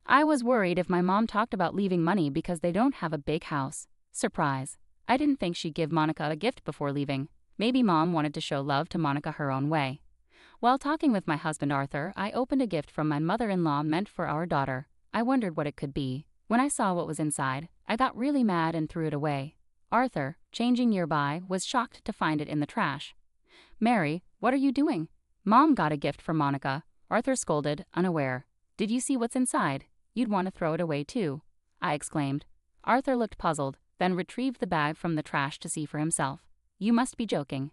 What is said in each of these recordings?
I was worried if my mom talked about leaving money because they don't have a big house. Surprise. I didn't think she'd give Monica a gift before leaving. Maybe mom wanted to show love to Monica her own way. While talking with my husband Arthur, I opened a gift from my mother-in-law meant for our daughter. I wondered what it could be. When I saw what was inside, I got really mad and threw it away. Arthur, changing nearby, was shocked to find it in the trash. "Mary, what are you doing?" "Mom got a gift for Monica," Arthur scolded, unaware. "Did you see what's inside? You'd want to throw it away too," I exclaimed. Arthur looked puzzled, then retrieved the bag from the trash to see for himself. "You must be joking."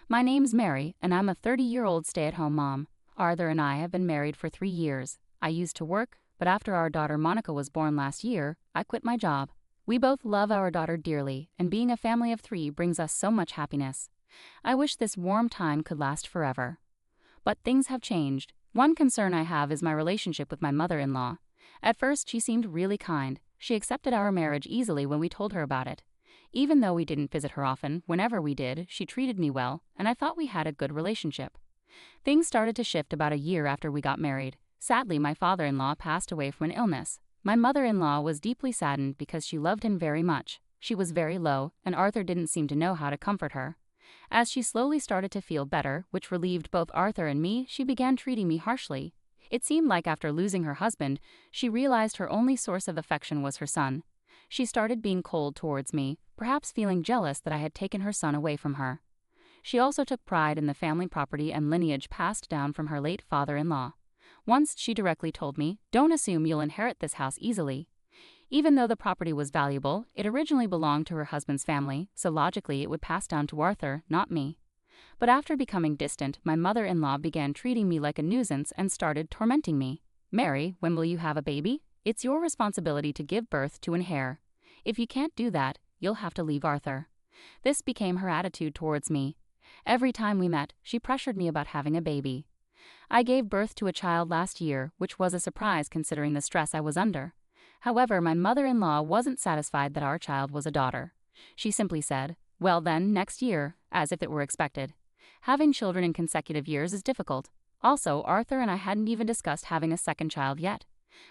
"My name's Mary, and I'm a 30-year-old stay-at-home mom. Arthur and I have been married for 3 years. I used to work, but after our daughter Monica was born last year, I quit my job. We both love our daughter dearly, and being a family of 3 brings us so much happiness. I wish this warm time could last forever. But things have changed. One concern I have is my relationship with my mother-in-law. At first, she seemed really kind. She accepted our marriage easily when we told her about it. Even though we didn't visit her often, whenever we did, she treated me well, and I thought we had a good relationship. Things started to shift about a year after we got married. Sadly, my father-in-law passed away from an illness. My mother-in-law was deeply saddened because she loved him very much. She was very low, and Arthur didn't seem to know how to comfort her. As she slowly started to feel better, which relieved both Arthur and me, she began treating me harshly. It seemed like after losing her husband, she realized her only source of affection was her son. She started being cold towards me, perhaps feeling jealous that I had taken her son away from her. She also took pride in the family property and lineage passed down from her late father-in-law. Once she directly told me, "Don't assume you'll inherit this house easily." Even though the property was valuable, it originally belonged to her husband's family, so logically it would pass down to Arthur, not me. But after becoming distant, my mother-in-law began treating me like a nuisance and started tormenting me. "Mary, when will you have a baby? It's your responsibility to give birth to an heir. If you can't do that, you'll have to leave Arthur." This became her attitude towards me. Every time we met, she pressured me about having a baby. I gave birth to a child last year, which was a surprise considering the stress I was under. However, my mother-in-law wasn't satisfied that our child was a daughter. She simply said, "Well then, next year," as if it were expected. Having children in consecutive years is difficult. Also, Arthur and I hadn't even discussed having a second child yet.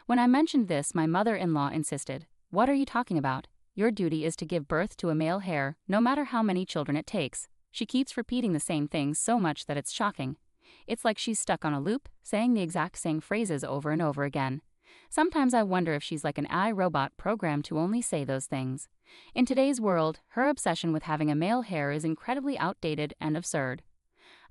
When I mentioned this, my mother-in-law insisted, "What are you talking about? Your duty is to give birth to a male heir, no matter how many children it takes." She keeps repeating the same things so much that it's shocking. It's like she's stuck on a loop, saying the exact same phrases over and over again. Sometimes I wonder if she's like an AI robot programmed to only say those things. In today's world, her obsession with having a male heir is incredibly outdated and absurd.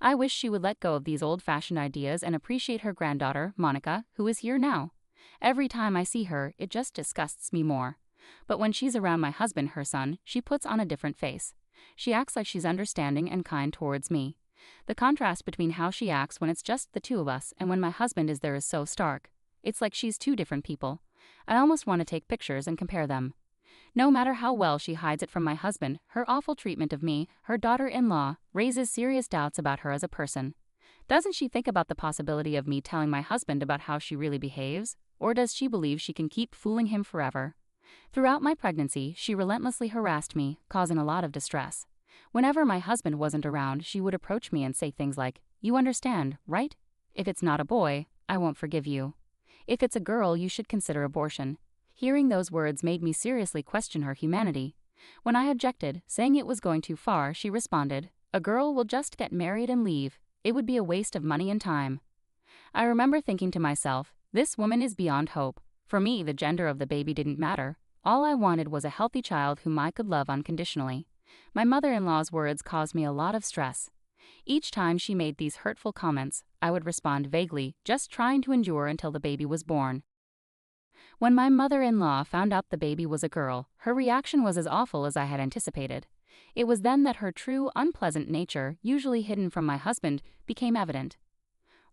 I wish she would let go of these old-fashioned ideas and appreciate her granddaughter, Monica, who is here now. Every time I see her, it just disgusts me more. But when she's around my husband, her son, she puts on a different face. She acts like she's understanding and kind towards me. The contrast between how she acts when it's just the 2 of us and when my husband is there is so stark. It's like she's 2 different people. I almost want to take pictures and compare them. No matter how well she hides it from my husband, her awful treatment of me, her daughter-in-law, raises serious doubts about her as a person. Doesn't she think about the possibility of me telling my husband about how she really behaves? Or does she believe she can keep fooling him forever? Throughout my pregnancy, she relentlessly harassed me, causing a lot of distress. Whenever my husband wasn't around, she would approach me and say things like, "You understand, right? If it's not a boy, I won't forgive you. If it's a girl, you should consider abortion." Hearing those words made me seriously question her humanity. When I objected, saying it was going too far, she responded, "A girl will just get married and leave. It would be a waste of money and time." I remember thinking to myself, this woman is beyond hope. For me, the gender of the baby didn't matter. All I wanted was a healthy child whom I could love unconditionally. My mother-in-law's words caused me a lot of stress. Each time she made these hurtful comments, I would respond vaguely, just trying to endure until the baby was born. When my mother-in-law found out the baby was a girl, her reaction was as awful as I had anticipated. It was then that her true, unpleasant nature, usually hidden from my husband, became evident.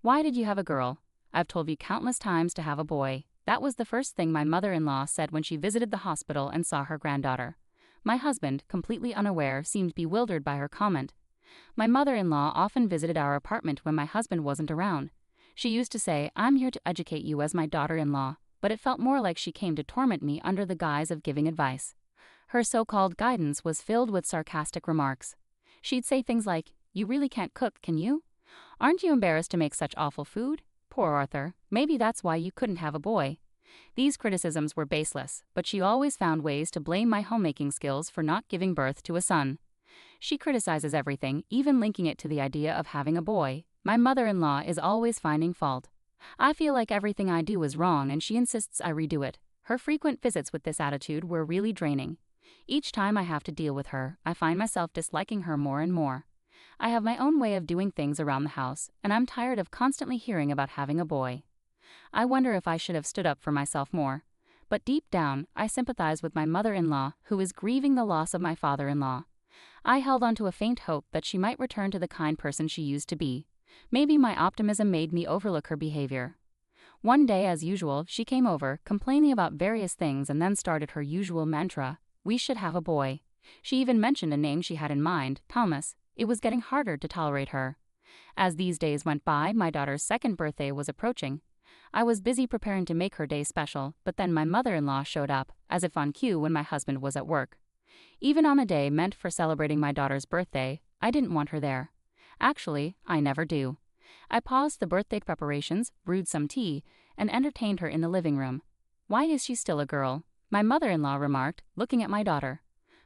"Why did you have a girl? I've told you countless times to have a boy." That was the first thing my mother-in-law said when she visited the hospital and saw her granddaughter. My husband, completely unaware, seemed bewildered by her comment. My mother-in-law often visited our apartment when my husband wasn't around. She used to say, "I'm here to educate you as my daughter-in-law," but it felt more like she came to torment me under the guise of giving advice. Her so-called guidance was filled with sarcastic remarks. She'd say things like, "You really can't cook, can you? Aren't you embarrassed to make such awful food? Poor Arthur, maybe that's why you couldn't have a boy." These criticisms were baseless, but she always found ways to blame my homemaking skills for not giving birth to a son. She criticizes everything, even linking it to the idea of having a boy. My mother-in-law is always finding fault. I feel like everything I do is wrong and she insists I redo it. Her frequent visits with this attitude were really draining. Each time I have to deal with her, I find myself disliking her more and more. I have my own way of doing things around the house, and I'm tired of constantly hearing about having a boy. I wonder if I should have stood up for myself more. But deep down, I sympathize with my mother-in-law, who is grieving the loss of my father-in-law. I held on to a faint hope that she might return to the kind person she used to be. Maybe my optimism made me overlook her behavior. One day, as usual, she came over, complaining about various things, and then started her usual mantra: we should have a boy. She even mentioned a name she had in mind, Thomas. It was getting harder to tolerate her. As these days went by, my daughter's second birthday was approaching. I was busy preparing to make her day special, but then my mother-in-law showed up, as if on cue when my husband was at work. Even on a day meant for celebrating my daughter's birthday, I didn't want her there. Actually, I never do. I paused the birthday preparations, brewed some tea, and entertained her in the living room. Why is she still a girl? My mother-in-law remarked, looking at my daughter.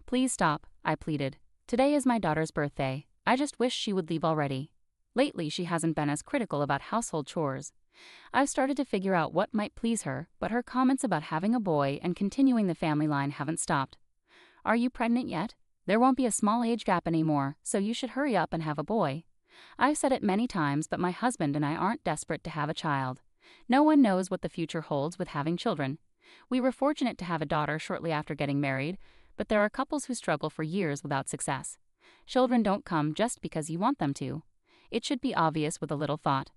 Please stop, I pleaded. Today is my daughter's birthday. I just wish she would leave already. Lately, she hasn't been as critical about household chores. I've started to figure out what might please her, but her comments about having a boy and continuing the family line haven't stopped. Are you pregnant yet? There won't be a small age gap anymore, so you should hurry up and have a boy. I've said it many times, but my husband and I aren't desperate to have a child. No one knows what the future holds with having children. We were fortunate to have a daughter shortly after getting married, but there are couples who struggle for years without success. Children don't come just because you want them to. It should be obvious with a little thought.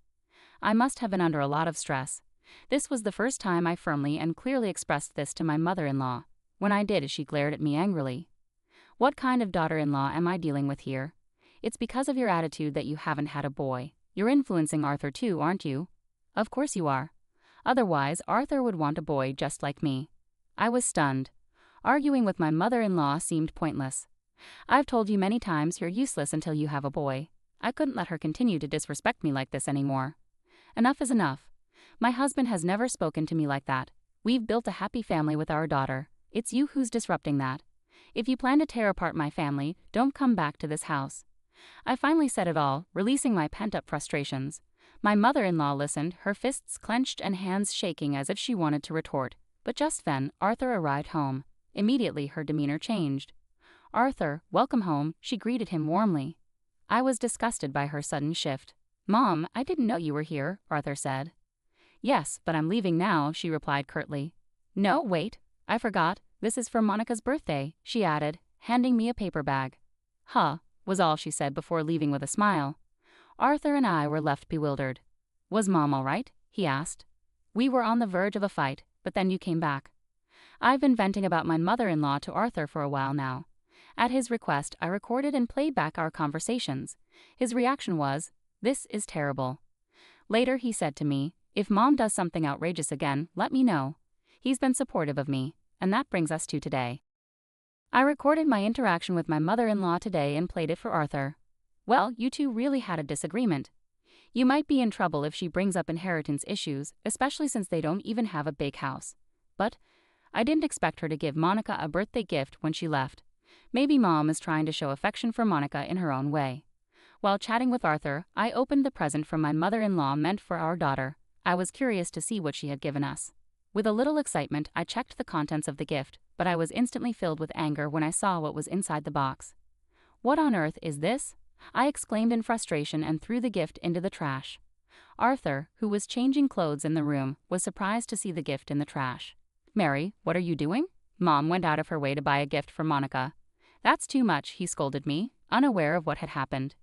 I must have been under a lot of stress. This was the first time I firmly and clearly expressed this to my mother-in-law. When I did, she glared at me angrily. What kind of daughter-in-law am I dealing with here? It's because of your attitude that you haven't had a boy. You're influencing Arthur too, aren't you? Of course you are. Otherwise, Arthur would want a boy just like me. I was stunned. Arguing with my mother-in-law seemed pointless. I've told you many times you're useless until you have a boy. I couldn't let her continue to disrespect me like this anymore. Enough is enough. My husband has never spoken to me like that. We've built a happy family with our daughter. It's you who's disrupting that. If you plan to tear apart my family, don't come back to this house. I finally said it all, releasing my pent-up frustrations. My mother-in-law listened, her fists clenched and hands shaking as if she wanted to retort. But just then, Arthur arrived home. Immediately, her demeanor changed. Arthur, welcome home, she greeted him warmly. I was disgusted by her sudden shift. Mom, I didn't know you were here, Arthur said. Yes, but I'm leaving now, she replied curtly. No, wait, I forgot. This is for Monica's birthday, she added, handing me a paper bag. Huh, was all she said before leaving with a smile. Arthur and I were left bewildered. Was Mom all right? He asked. We were on the verge of a fight, but then you came back. I've been venting about my mother-in-law to Arthur for a while now. At his request, I recorded and played back our conversations. His reaction was, "This is terrible." Later he said to me, "If Mom does something outrageous again, let me know." He's been supportive of me, and that brings us to today. I recorded my interaction with my mother-in-law today and played it for Arthur. Well, you two really had a disagreement. You might be in trouble if she brings up inheritance issues, especially since they don't even have a big house. But I didn't expect her to give Monica a birthday gift when she left. Maybe Mom is trying to show affection for Monica in her own way. While chatting with Arthur, I opened the present from my mother-in-law meant for our daughter. I was curious to see what she had given us. With a little excitement, I checked the contents of the gift, but I was instantly filled with anger when I saw what was inside the box. What on earth is this? I exclaimed in frustration and threw the gift into the trash. Arthur, who was changing clothes in the room, was surprised to see the gift in the trash. Mary, what are you doing? Mom went out of her way to buy a gift for Monica. That's too much, he scolded me, unaware of what had happened.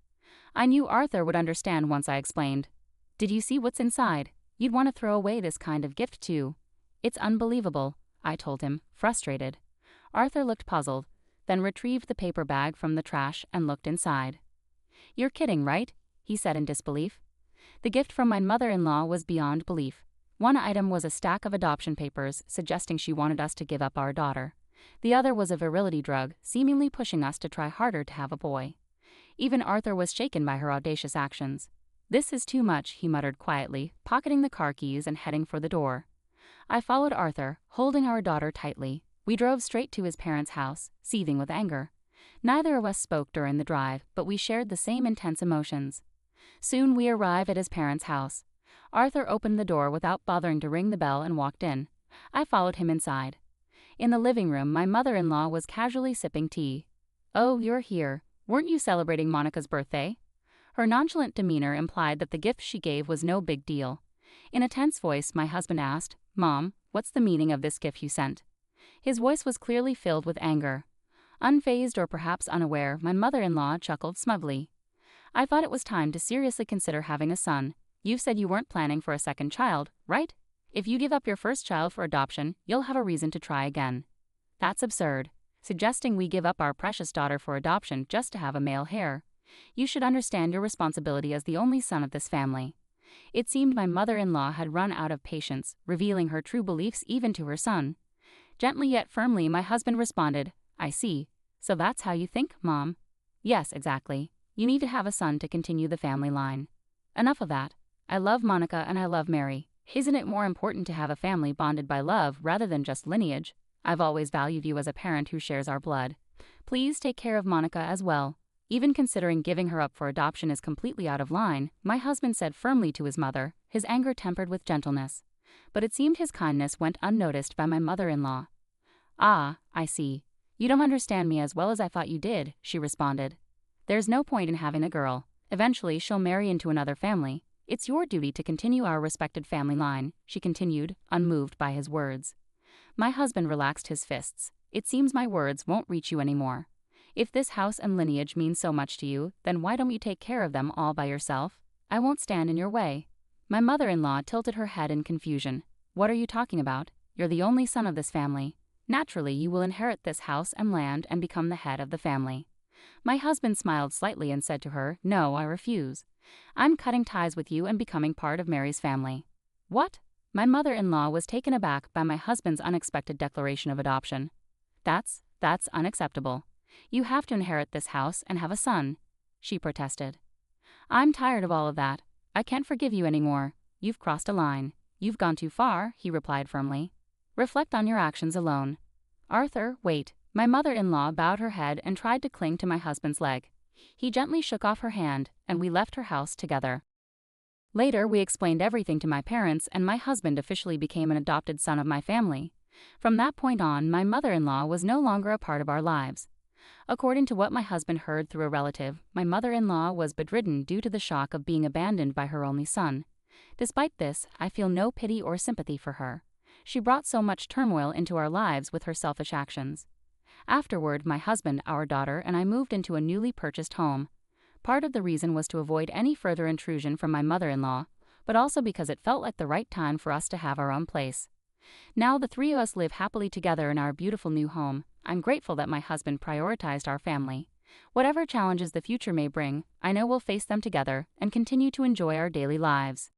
I knew Arthur would understand once I explained. Did you see what's inside? You'd want to throw away this kind of gift too. It's unbelievable, I told him, frustrated. Arthur looked puzzled, then retrieved the paper bag from the trash and looked inside. You're kidding, right? He said in disbelief. The gift from my mother-in-law was beyond belief. One item was a stack of adoption papers suggesting she wanted us to give up our daughter. The other was a virility drug, seemingly pushing us to try harder to have a boy. Even Arthur was shaken by her audacious actions. This is too much, he muttered quietly, pocketing the car keys and heading for the door. I followed Arthur, holding our daughter tightly. We drove straight to his parents' house, seething with anger. Neither of us spoke during the drive, but we shared the same intense emotions. Soon we arrived at his parents' house. Arthur opened the door without bothering to ring the bell and walked in. I followed him inside. In the living room, my mother-in-law was casually sipping tea. "Oh, you're here. Weren't you celebrating Monica's birthday?" Her nonchalant demeanor implied that the gift she gave was no big deal. In a tense voice, my husband asked, "Mom, what's the meaning of this gift you sent?" His voice was clearly filled with anger. Unfazed or perhaps unaware, my mother-in-law chuckled smugly. "I thought it was time to seriously consider having a son. You've said you weren't planning for a second child, right? If you give up your first child for adoption, you'll have a reason to try again." "That's absurd. Suggesting we give up our precious daughter for adoption just to have a male heir. You should understand your responsibility as the only son of this family." It seemed my mother-in-law had run out of patience, revealing her true beliefs even to her son. Gently yet firmly, my husband responded, "I see. So that's how you think, Mom?" "Yes, exactly. You need to have a son to continue the family line." "Enough of that. I love Monica and I love Mary. Isn't it more important to have a family bonded by love rather than just lineage? I've always valued you as a parent who shares our blood. Please take care of Monica as well." Even considering giving her up for adoption is completely out of line, my husband said firmly to his mother, his anger tempered with gentleness. But it seemed his kindness went unnoticed by my mother-in-law. "Ah, I see. You don't understand me as well as I thought you did," she responded. "There's no point in having a girl. Eventually she'll marry into another family. It's your duty to continue our respected family line," she continued, unmoved by his words. My husband relaxed his fists. "It seems my words won't reach you anymore. If this house and lineage mean so much to you, then why don't you take care of them all by yourself? I won't stand in your way." My mother-in-law tilted her head in confusion. "What are you talking about? You're the only son of this family. Naturally, you will inherit this house and land and become the head of the family." My husband smiled slightly and said to her, "No, I refuse. I'm cutting ties with you and becoming part of Mary's family." "What?" My mother-in-law was taken aback by my husband's unexpected declaration of adoption. That's unacceptable. You have to inherit this house and have a son," she protested. "I'm tired of all of that. I can't forgive you anymore. You've crossed a line. You've gone too far," he replied firmly. "Reflect on your actions alone." "Arthur, wait." My mother-in-law bowed her head and tried to cling to my husband's leg. He gently shook off her hand, and we left her house together. Later, we explained everything to my parents, and my husband officially became an adopted son of my family. From that point on, my mother-in-law was no longer a part of our lives. According to what my husband heard through a relative, my mother-in-law was bedridden due to the shock of being abandoned by her only son. Despite this, I feel no pity or sympathy for her. She brought so much turmoil into our lives with her selfish actions. Afterward, my husband, our daughter, and I moved into a newly purchased home. Part of the reason was to avoid any further intrusion from my mother-in-law, but also because it felt like the right time for us to have our own place. Now the three of us live happily together in our beautiful new home. I'm grateful that my husband prioritized our family. Whatever challenges the future may bring, I know we'll face them together and continue to enjoy our daily lives.